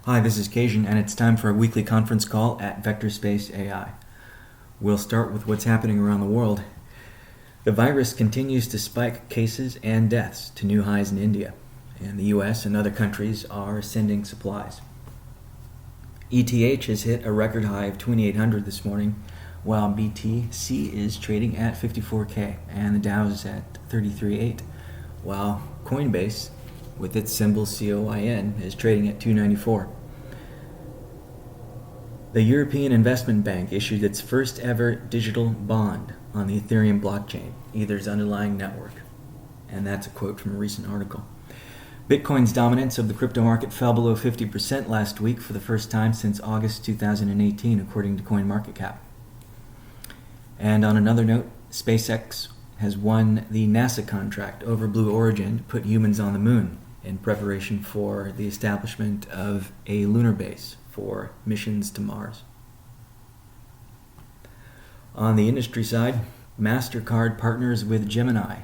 Hi, this is Kasian, and it's time for a weekly conference call at VectorspaceAI. We'll start with what's happening around the world. The virus continues to spike cases and deaths to new highs in India, and the US and other countries are sending supplies. ETH has hit a record high of 2,800 this morning, while BTC is trading at 54K, and the Dow is at 33.8, while Coinbase, with its symbol COIN, is trading at 294. The European Investment Bank issued its first ever digital bond on the Ethereum blockchain, Ether's underlying network. And that's a quote from a recent article. Bitcoin's dominance of the crypto market fell below 50% last week for the first time since August 2018, according to CoinMarketCap. And on another note, SpaceX has won the NASA contract over Blue Origin to put humans on the moon in preparation for the establishment of a lunar base for missions to Mars. On the industry side, MasterCard partners with Gemini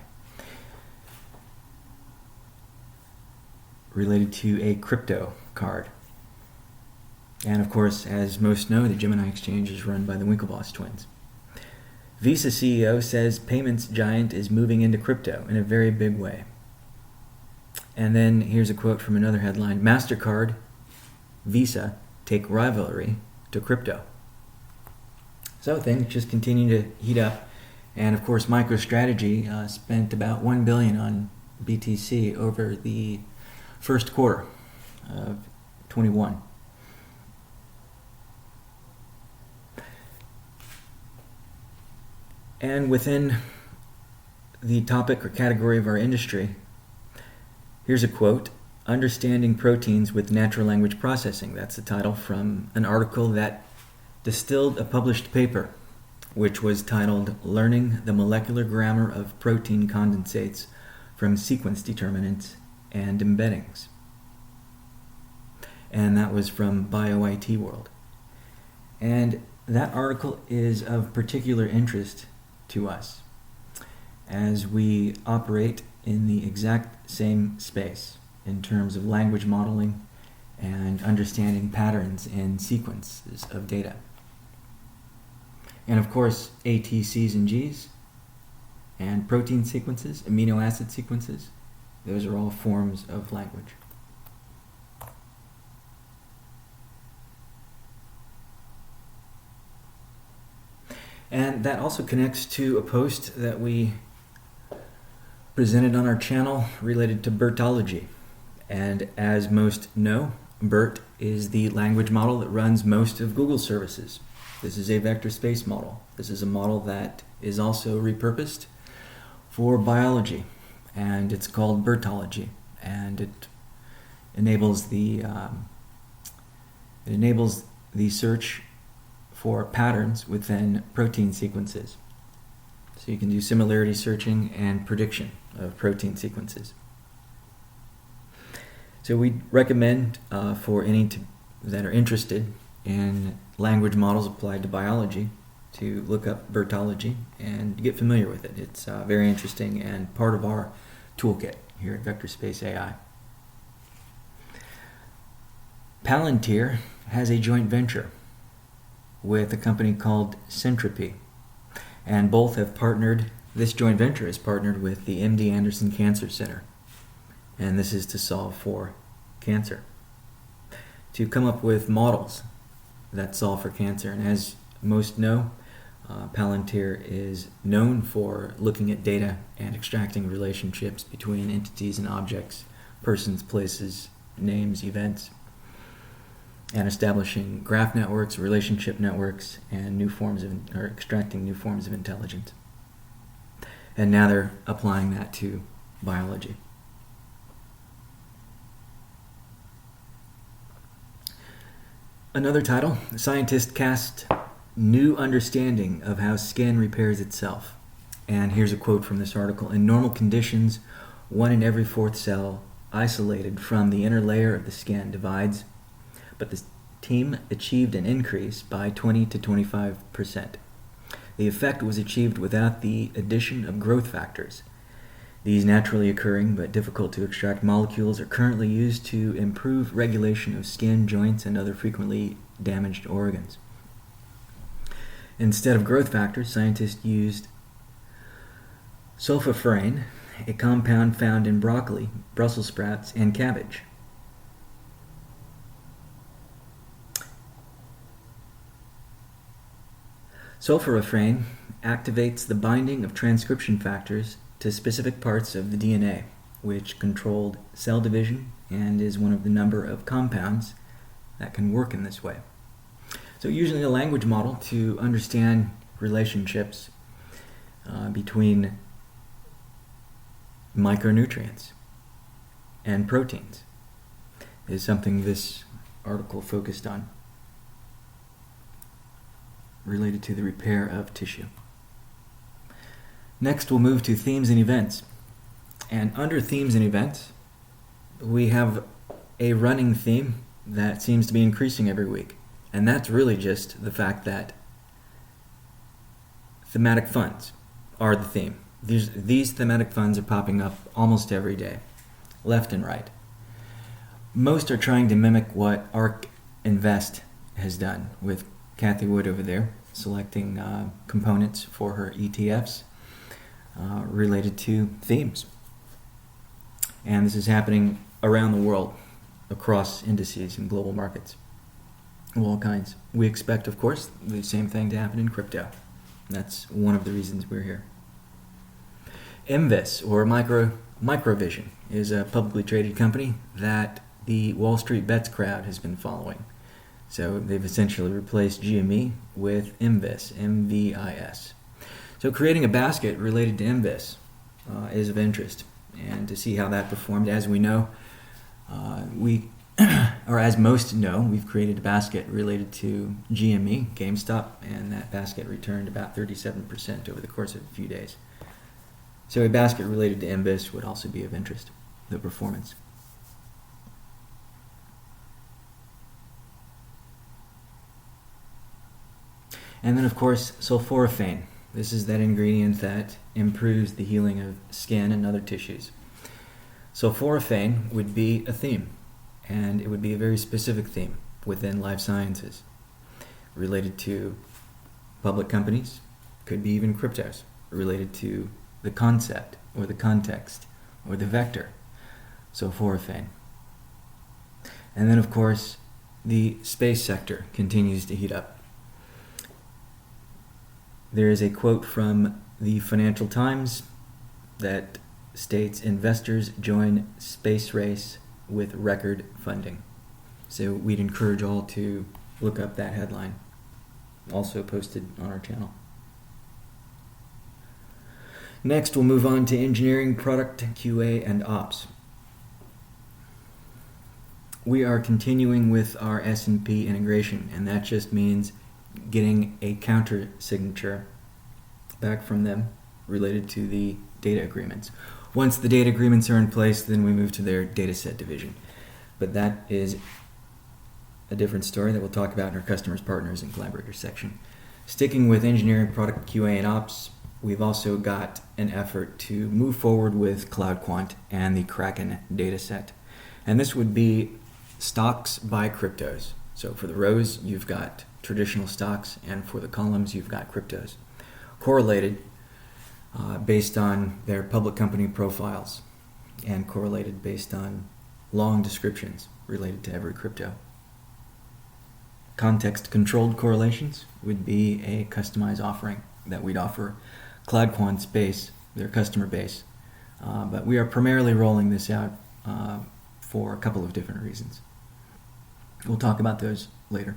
related to a crypto card. And of course, as most know, the Gemini exchange is run by the Winklevoss twins. Visa CEO says payments giant is moving into crypto in a very big way. And then here's a quote from another headline: MasterCard, Visa take rivalry to crypto. So things just continue to heat up. And of course, MicroStrategy spent about $1 billion on BTC over the first quarter of 21. And within the topic or category of our industry, here's a quote: Understanding Proteins with Natural Language Processing. That's the title from an article that distilled a published paper, which was titled Learning the Molecular Grammar of Protein Condensates from Sequence Determinants and Embeddings. And that was from BioIT World. And that article is of particular interest to us as we operate in the exact same space in terms of language modeling and understanding patterns in sequences of data. And of course, A, T, C's, and G's, and protein sequences, amino acid sequences, those are all forms of language. And that also connects to a post that we presented on our channel related to BERTology. And as most know, BERT is the language model that runs most of Google services. This is a vector space model. This is a model that is also repurposed for biology, and it's called BERTology. And it enables the search for patterns within protein sequences. So you can do similarity searching and prediction of protein sequences. So we recommend for any that are interested in language models applied to biology to look up BERTology and get familiar with it. It's very interesting and part of our toolkit here at VectorspaceAI. Palantir has a joint venture with a company called Syntropy, and both have partnered. This joint venture is partnered with the MD Anderson Cancer Center, and this is to solve for cancer, to come up with models that solve for cancer. And as most know, Palantir is known for looking at data and extracting relationships between entities and objects, persons, places, names, events, and establishing graph networks, relationship networks, and extracting new forms of intelligence. And now they're applying that to biology. Another title: Scientists cast new understanding of how skin repairs itself. And here's a quote from this article: In normal conditions, 1 in every 4th cell isolated from the inner layer of the skin divides, but the team achieved an increase by 20 to 25%. The effect was achieved without the addition of growth factors. These naturally occurring but difficult to extract molecules are currently used to improve regulation of skin, joints, and other frequently damaged organs. Instead of growth factors, scientists used sulforaphane, a compound found in broccoli, Brussels sprouts, and cabbage. Sulforaphane activates the binding of transcription factors to specific parts of the DNA, which controlled cell division and is one of the number of compounds that can work in this way. So using a language model to understand relationships between micronutrients and proteins is something this article focused on, related to the repair of tissue. Next, we'll move to themes and events. And under themes and events, we have a running theme that seems to be increasing every week. And that's really just the fact that thematic funds are the theme. These thematic funds are popping up almost every day, left and right. Most are trying to mimic what ARK Invest has done, with Kathy Wood over there selecting components for her ETFs related to themes. And this is happening around the world, across indices and global markets of all kinds. We expect, of course, the same thing to happen in crypto. That's one of the reasons we're here. MVIS, or Microvision, is a publicly traded company that the Wall Street Bets crowd has been following. So they've essentially replaced GME with MVIS, MVIS. So creating a basket related to MVIS is of interest, and to see how that performed. As we know, or as most know, we've created a basket related to GME, GameStop, and that basket returned about 37% over the course of a few days. So a basket related to MVIS would also be of interest, the performance. And then, of course, sulforaphane. This is that ingredient that improves the healing of skin and other tissues. Sulforaphane would be a theme, and it would be a very specific theme within life sciences, related to public companies, could be even cryptos, related to the concept or the context or the vector, sulforaphane. And then, of course, the space sector continues to heat up. There is a quote from the Financial Times that states, "Investors join space race with record funding." So we'd encourage all to look up that headline, also posted on our channel. Next, we'll move on to engineering, product, QA, and ops. We are continuing with our S&P integration, and that just means getting a counter signature back from them related to the data agreements. Once the data agreements are in place, then we move to their dataset division. But that is a different story that we'll talk about in our customers, partners, and collaborators section. Sticking with engineering, product, QA, and ops, we've also got an effort to move forward with CloudQuant and the Kraken dataset. And this would be stocks by cryptos. So for the rows, you've got traditional stocks, and for the columns, you've got cryptos. Correlated based on their public company profiles, and correlated based on long descriptions related to every crypto. Context-controlled correlations would be a customized offering that we'd offer CloudQuant's base, their customer base. But we are primarily rolling this out for a couple of different reasons. We'll talk about those later.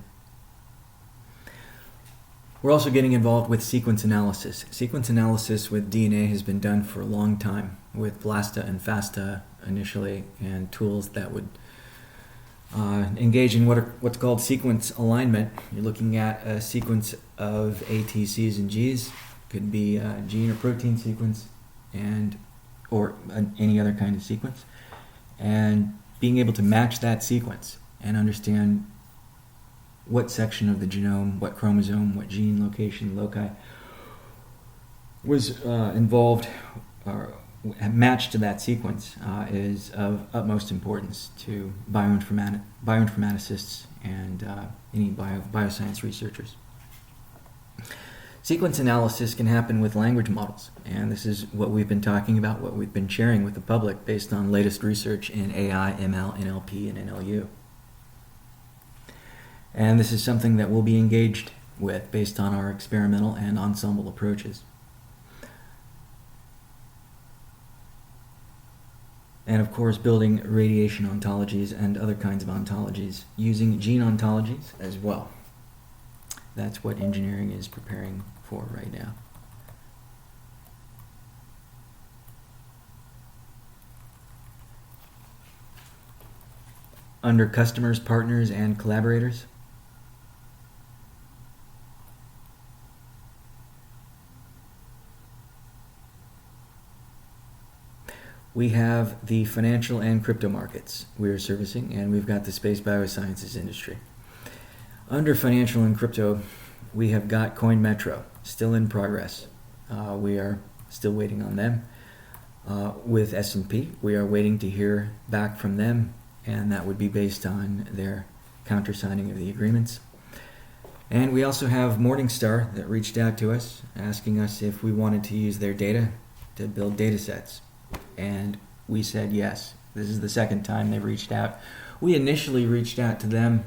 We're also getting involved with sequence analysis. Sequence analysis with DNA has been done for a long time, with BLASTA and FASTA initially, and tools that would engage in what's called sequence alignment. You're looking at a sequence of ATCs and Gs, could be a gene or protein sequence, or any other kind of sequence, and being able to match that sequence and understand what section of the genome, what chromosome, what gene location, loci was involved matched to that sequence is of utmost importance to bioinformaticists and any bioscience researchers. Sequence analysis can happen with language models, and this is what we've been talking about, what we've been sharing with the public based on latest research in AI, ML, NLP, and NLU. And this is something that we'll be engaged with based on our experimental and ensemble approaches. And of course, building radiation ontologies and other kinds of ontologies using gene ontologies as well. That's what engineering is preparing for right now. Under customers, partners, and collaborators, we have the financial and crypto markets we are servicing, and we've got the space biosciences industry. Under financial and crypto, we have got CoinMetro, still in progress. We are still waiting on them. With S&P, we are waiting to hear back from them, and that would be based on their countersigning of the agreements. And we also have Morningstar that reached out to us, asking us if we wanted to use their data to build datasets. And we said yes. This is the second time they've reached out. We initially reached out to them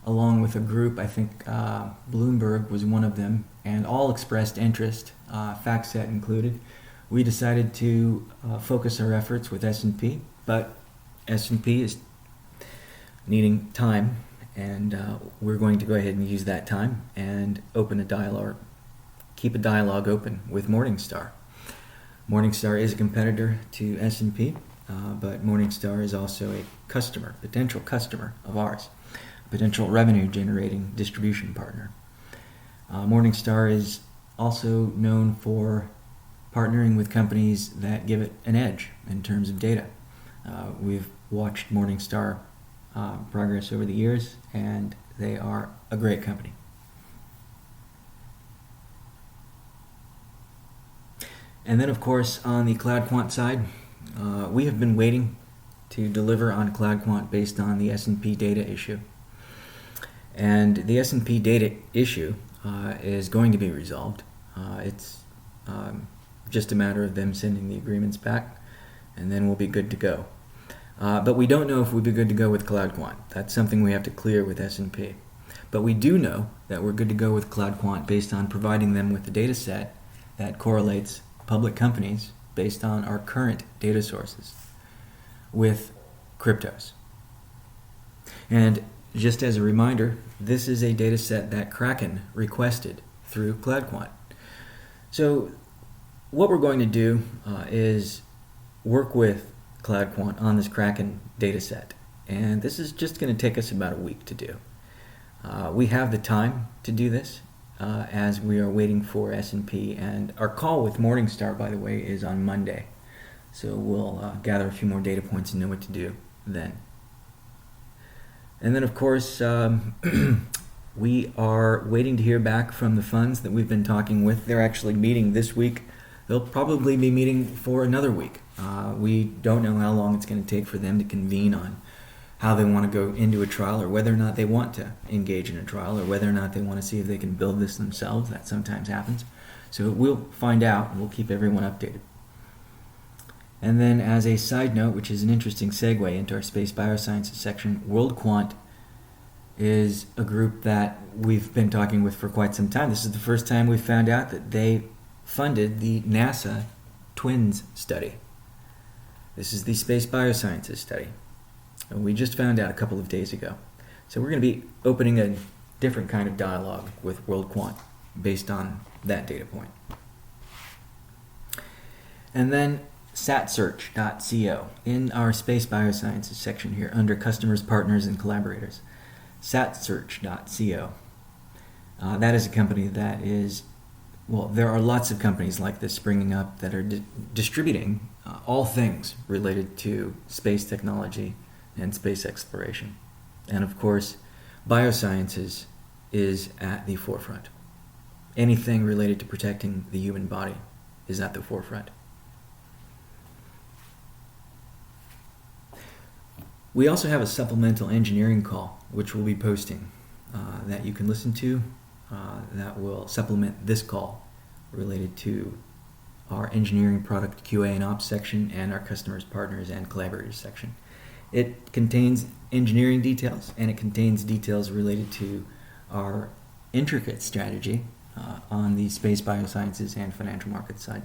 along with a group, I think Bloomberg was one of them, and all expressed interest, FactSet included. We decided to focus our efforts with S&P, but S&P is needing time, and we're going to go ahead and use that time and open a dialogue, keep a dialogue open with Morningstar. Morningstar is a competitor to S&P, but Morningstar is also a customer, potential customer of ours. Potential revenue-generating distribution partner. Morningstar is also known for partnering with companies that give it an edge in terms of data. We've watched Morningstar progress over the years, and they are a great company. And then, of course, on the CloudQuant side, we have been waiting to deliver on CloudQuant based on the S&P data issue. And the S&P data issue is going to be resolved. It's just a matter of them sending the agreements back, and then we'll be good to go. But we don't know if we'll be good to go with CloudQuant. That's something we have to clear with S&P. But we do know that we're good to go with CloudQuant based on providing them with the data set that correlates public companies based on our current data sources with cryptos. And just as a reminder, this is a data set that Kraken requested through CloudQuant. So what we're going to do is work with CloudQuant on this Kraken data set. And this is just going to take us about a week to do. We have the time to do this as we are waiting for S&P. And our call with Morningstar, by the way, is on Monday. So we'll gather a few more data points and know what to do then. And then, of course, we are waiting to hear back from the funds that we've been talking with. They're actually meeting this week. They'll probably be meeting for another week. We don't know how long it's going to take for them to convene on how they want to go into a trial, or whether or not they want to engage in a trial, or whether or not they want to see if they can build this themselves. That sometimes happens. So we'll find out, and we'll keep everyone updated. And then, as a side note, which is an interesting segue into our Space Biosciences section, WorldQuant is a group that we've been talking with for quite some time. This is the first time we found out that they funded the NASA Twins study. This is the Space Biosciences study. And we just found out a couple of days ago. So we're going to be opening a different kind of dialogue with WorldQuant based on that data point. And then satsearch.co in our Space Biosciences section here under Customers, Partners, and Collaborators. Satsearch.co. That is a company that is, well, there are lots of companies like this springing up that are distributing all things related to space technology and space exploration. And of course, biosciences is at the forefront. Anything related to protecting the human body is at the forefront. We also have a supplemental engineering call, which we'll be posting, that you can listen to, that will supplement this call related to our engineering, product, QA, and ops section, and our customers, partners, and collaborators section. It contains engineering details, and it contains details related to our intricate strategy on the space biosciences and financial markets side.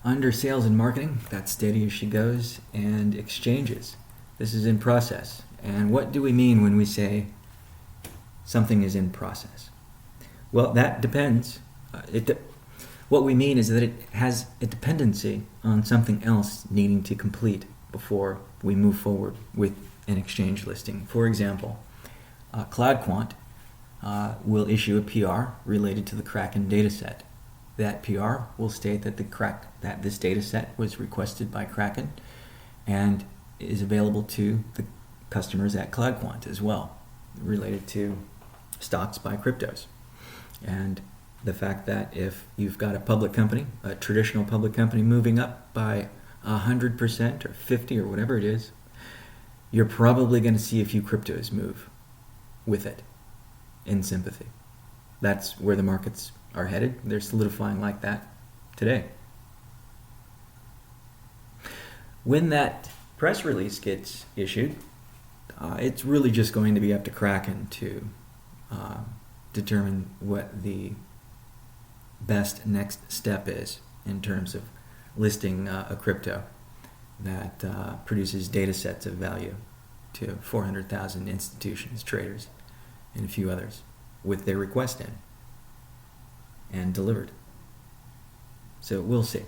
Under sales and marketing, that's steady as she goes, and exchanges. This is in process. And what do we mean when we say something is in process? Well, that depends. What we mean is that it has a dependency on something else needing to complete before we move forward with an exchange listing. For example, CloudQuant will issue a PR related to the Kraken dataset. That PR will state that this dataset was requested by Kraken and is available to the customers at CloudQuant as well, related to stocks by cryptos. And the fact that if you've got a public company, a traditional public company moving up by 100% or 50 or whatever it is, you're probably going to see a few cryptos move with it in sympathy. That's where the markets are headed. They're solidifying like that today. When that press release gets issued, it's really just going to be up to Kraken to determine what the best next step is in terms of listing a crypto that produces data sets of value to 400,000 institutions, traders, and a few others with their request in and delivered. So we'll see.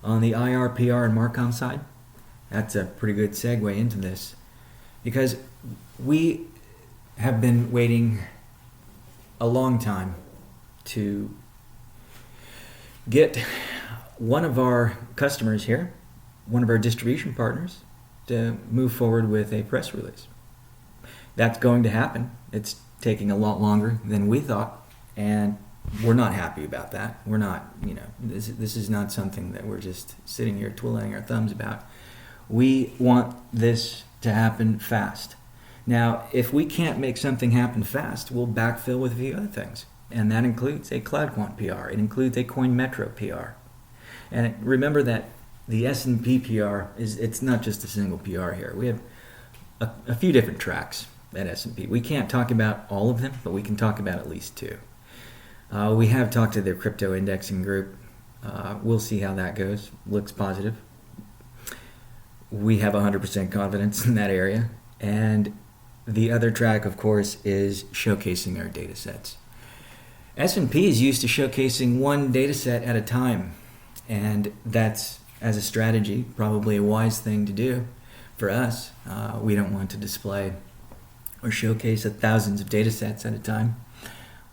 On the IR, PR, and Marcom side, that's a pretty good segue into this, because we have been waiting a long time to get one of our customers here, one of our distribution partners, to move forward with a press release. That's going to happen. It's taking a lot longer than we thought, and we're not happy about that. We're not, this is not something that we're just sitting here twiddling our thumbs about. We want this to happen fast. Now, if we can't make something happen fast, we'll backfill with a few other things. And that includes a CloudQuant PR. It includes a CoinMetro PR. And remember that the S&P PR it's not just a single PR here. We have a few different tracks at S&P. We can't talk about all of them, but we can talk about at least two. We have talked to their crypto indexing group. We'll see how that goes. Looks positive. We have 100% confidence in that area. And the other track, of course, is showcasing our data sets. S&P is used to showcasing one data set at a time. And that's, as a strategy, probably a wise thing to do for us. We don't want to display or showcase thousands of data sets at a time,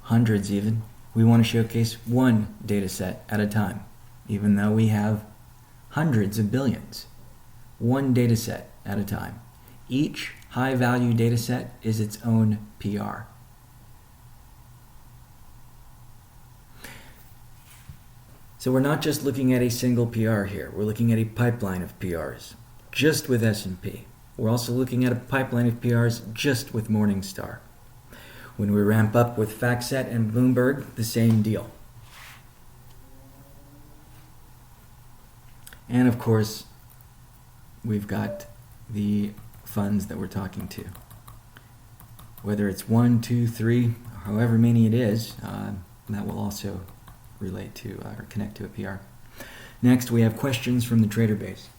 hundreds even. We want to showcase one data set at a time, even though we have hundreds of billions. One data set at a time. Each high-value data set is its own PR. So we're not just looking at a single PR here. We're looking at a pipeline of PRs, just with S&P. We're also looking at a pipeline of PRs just with Morningstar. When we ramp up with FactSet and Bloomberg, the same deal. And of course, we've got the funds that we're talking to. Whether it's 1, 2, 3, however many it is, that will also relate to or connect to a PR. Next, we have questions from the trader base.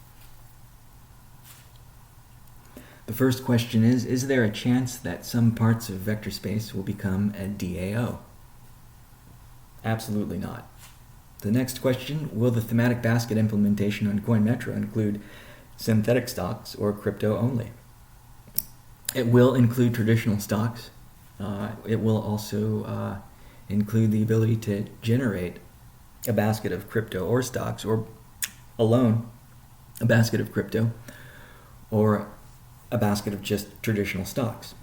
The first question is there a chance that some parts of Vectorspace will become a DAO? Absolutely not. The next question, will the thematic basket implementation on CoinMetro include synthetic stocks or crypto only? It will include traditional stocks. It will also include the ability to generate a basket of crypto or stocks, or alone a basket of crypto, or a basket of just traditional stocks.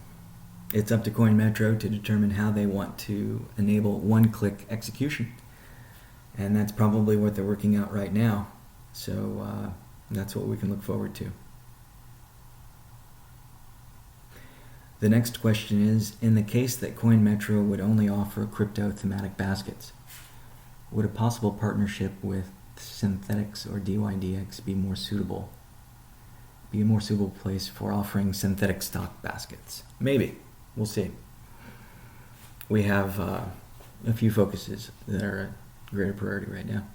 It's up to CoinMetro to determine how they want to enable one-click execution. And that's probably what they're working out right now. So That's what we can look forward to. The next question is, in the case that CoinMetro would only offer crypto thematic baskets, would a possible partnership with Synthetics or DYDX be a more suitable place for offering synthetic stock baskets? Maybe. We'll see. We have a few focuses that are a greater priority right now.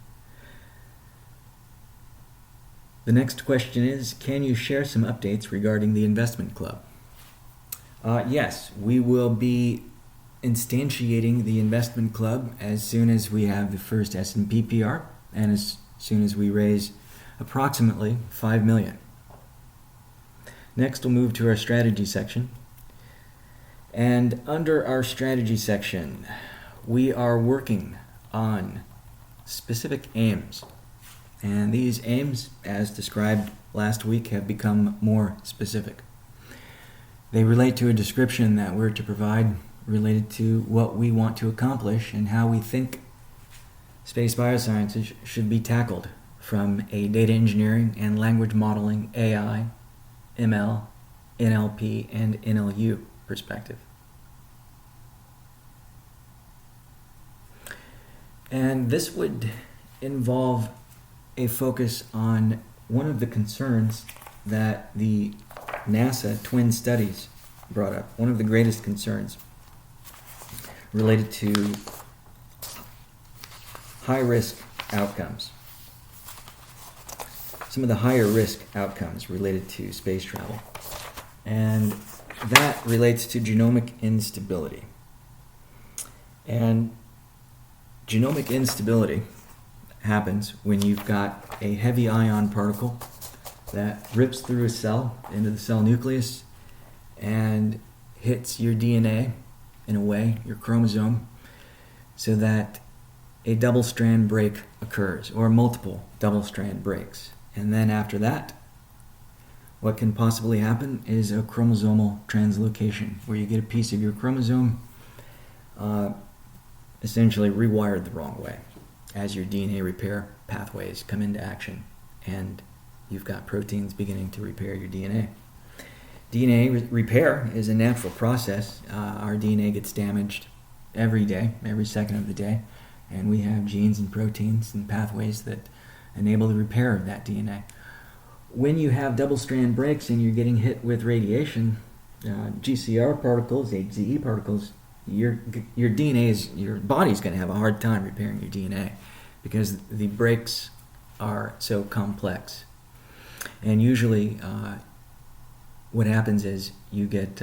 The next question is, can you share some updates regarding the investment club? Yes, we will be instantiating the investment club as soon as we have the first S&P PR and as soon as we raise approximately $5 million. Next, we'll move to our strategy section. And under our strategy section, we are working on specific aims. And these aims, as described last week, have become more specific. They relate to a description that we're to provide related to what we want to accomplish and how we think space biosciences should be tackled from a data engineering and language modeling AI, ML, NLP, and NLU perspective. And this would involve a focus on one of the concerns that the NASA twin studies brought up, one of the greatest concerns related to high-risk outcomes. Some of the higher risk outcomes related to space travel. And that relates to genomic instability. And genomic instability happens when you've got a heavy ion particle that rips through a cell into the cell nucleus and hits your DNA, in a way, your chromosome, so that a double-strand break occurs, or multiple double-strand breaks. And then after that, what can possibly happen is a chromosomal translocation, where you get a piece of your chromosome essentially rewired the wrong way as your DNA repair pathways come into action and you've got proteins beginning to repair your DNA. DNA repair is a natural process. Our DNA gets damaged every day, every second of the day, and we have genes and proteins and pathways that enable the repair of that DNA. When you have double-strand breaks and you're getting hit with radiation, GCR particles, HZE particles, your DNA your body's going to have a hard time repairing your DNA because the breaks are so complex. And usually what happens is you get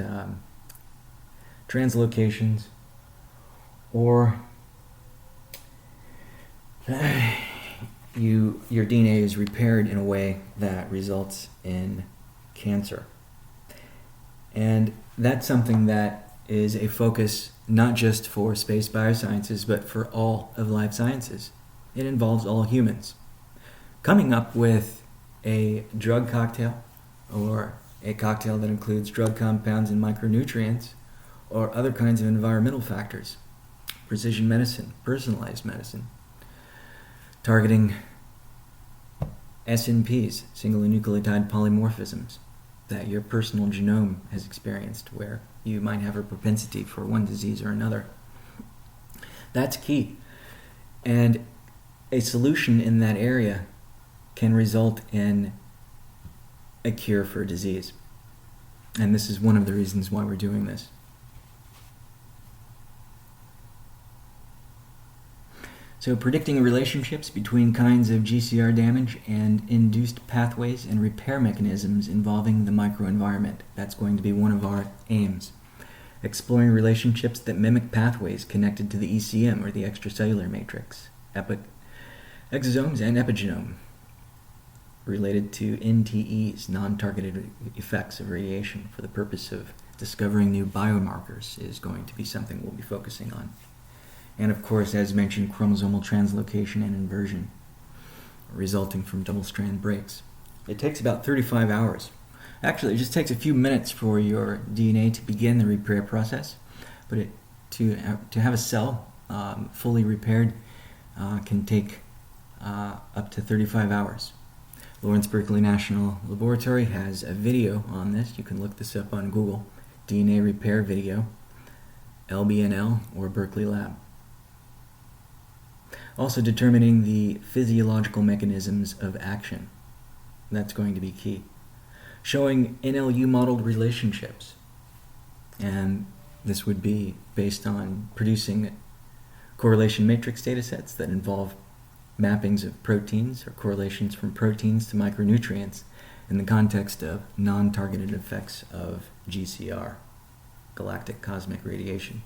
translocations, or your DNA is repaired in a way that results in cancer. And that's something that is a focus not just for space biosciences, but for all of life sciences. It involves all humans. Coming up with a drug cocktail, or a cocktail that includes drug compounds and micronutrients, or other kinds of environmental factors, precision medicine, personalized medicine, targeting SNPs, single nucleotide polymorphisms, that your personal genome has experienced, where you might have a propensity for one disease or another. That's key. And a solution in that area can result in a cure for a disease. And this is one of the reasons why we're doing this. So predicting relationships between kinds of GCR damage and induced pathways and repair mechanisms involving the microenvironment. That's going to be one of our aims. Exploring relationships that mimic pathways connected to the ECM, or the extracellular matrix, exosomes and epigenome, related to NTEs, non-targeted effects of radiation, for the purpose of discovering new biomarkers, is going to be something we'll be focusing on. And of course, as mentioned, chromosomal translocation and inversion resulting from double-strand breaks. It takes about 35 hours. Actually, it just takes a few minutes for your DNA to begin the repair process, but to have a cell fully repaired can take up to 35 hours. Lawrence Berkeley National Laboratory has a video on this. You can look this up on Google. DNA repair video, LBNL, or Berkeley Lab. Also determining the physiological mechanisms of action. That's going to be key. Showing NLU modeled relationships. And this would be based on producing correlation matrix datasets that involve mappings of proteins or correlations from proteins to micronutrients in the context of non-targeted effects of GCR, galactic cosmic radiation.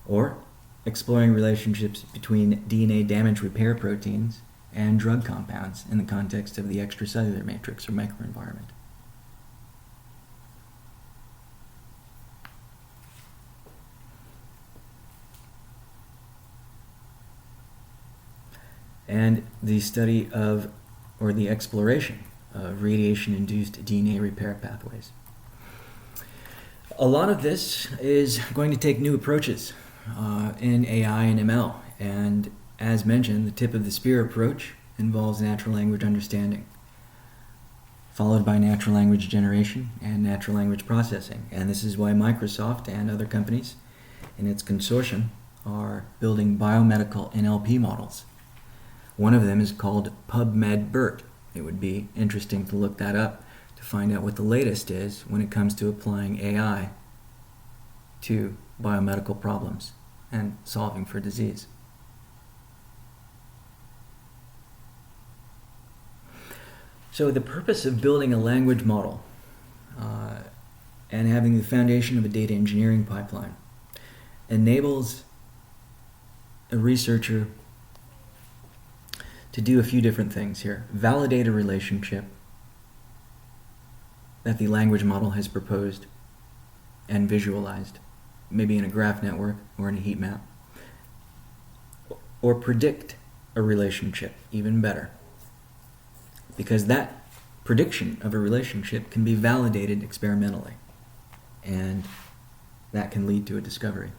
Or exploring relationships between DNA damage repair proteins and drug compounds in the context of the extracellular matrix or microenvironment. And the study of, or the exploration of radiation-induced DNA repair pathways. A lot of this is going to take new approaches in AI and ML. And as mentioned, the tip of the spear approach involves natural language understanding, followed by natural language generation and natural language processing. And this is why Microsoft and other companies in its consortium are building biomedical NLP models. One of them is called PubMed-BERT. It would be interesting to look that up to find out what the latest is when it comes to applying AI to biomedical problems and solving for disease. So the purpose of building a language model and having the foundation of a data engineering pipeline enables a researcher to do a few different things here. Validate a relationship that the language model has proposed and visualized, maybe in a graph network or in a heat map. Or predict a relationship, even better. Because that prediction of a relationship can be validated experimentally, and that can lead to a discovery.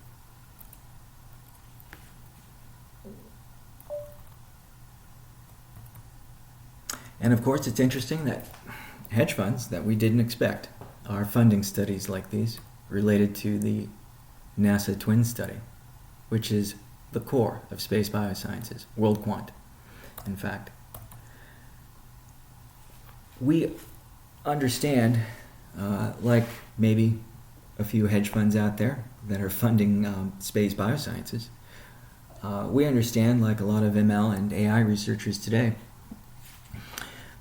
And of course, it's interesting that hedge funds that we didn't expect are funding studies like these related to the NASA Twin study, which is the core of space biosciences, world quant, in fact. We understand, like maybe a few hedge funds out there that are funding space biosciences, we understand, like a lot of ML and AI researchers today,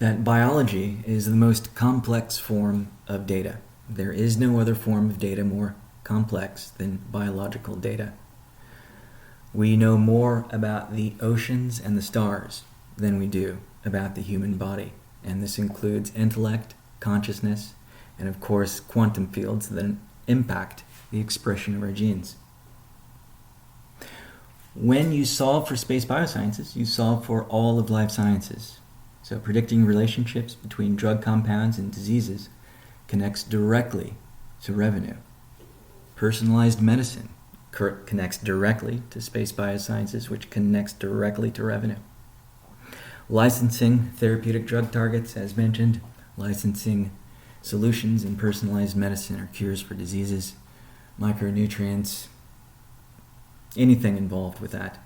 that biology is the most complex form of data. There is no other form of data more complex than biological data. We know more about the oceans and the stars than we do about the human body. And this includes intellect, consciousness, and of course quantum fields that impact the expression of our genes. When you solve for space biosciences, you solve for all of life sciences. So predicting relationships between drug compounds and diseases connects directly to revenue. Personalized medicine connects directly to space biosciences, which connects directly to revenue. Licensing therapeutic drug targets, as mentioned, licensing solutions in personalized medicine or cures for diseases, micronutrients, anything involved with that,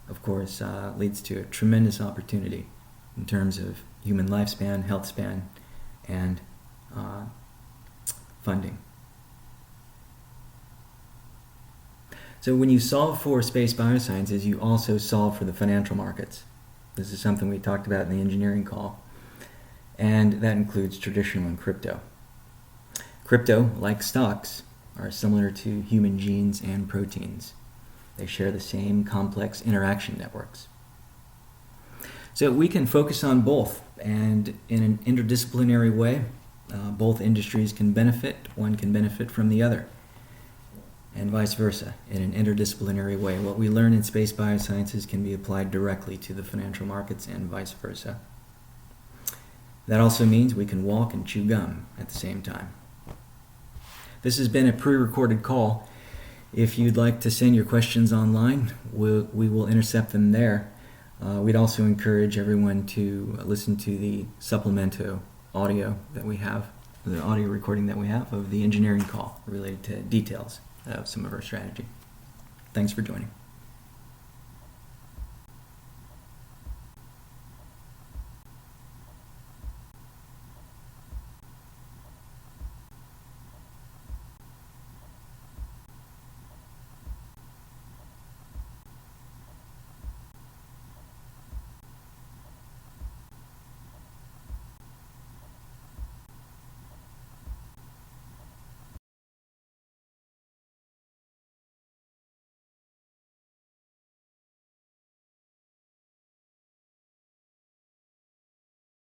of course, leads to a tremendous opportunity in terms of human lifespan, health span, and funding. So when you solve for space biosciences, you also solve for the financial markets. This is something we talked about in the engineering call, and that includes traditional and crypto. Crypto, like stocks, are similar to human genes and proteins. They share the same complex interaction networks. So we can focus on both, and in an interdisciplinary way, both industries can benefit. One can benefit from the other, and vice versa. In an interdisciplinary way, what we learn in space biosciences can be applied directly to the financial markets and vice versa. That also means we can walk and chew gum at the same time. This has been a pre-recorded call. If you'd like to send your questions online, we will intercept them there. We'd also encourage everyone to listen to the supplemento audio that we have, the audio recording that we have of the engineering call related to details of some of our strategy. Thanks for joining.